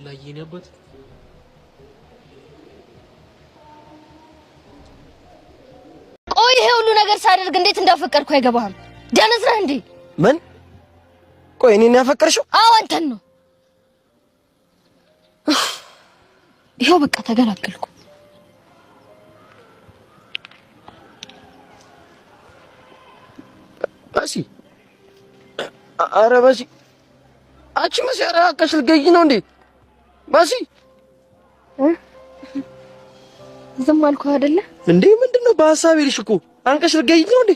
ላይ የኔበት ቆይ ይሄ ሁሉ ነገር ሳደርግ እንዴት እንዳፈቀርኩ አይገባህም? ደነዝ ነህ እንዴ? ምን? ቆይ እኔን ያፈቀርሽው? አዎ አንተን ነው። ይሄው በቃ ተገላገልኩ። ባሲ ኧረ ባሲ አንቺ መሲያራ አቀሽ ልገይ ነው እንዴ? ባሲ ዝም አልኩህ አይደለ እንዴ? ምንድነው በሐሳቤ ልሽ እኮ አንቀሽ ልገይ ነው እንዴ?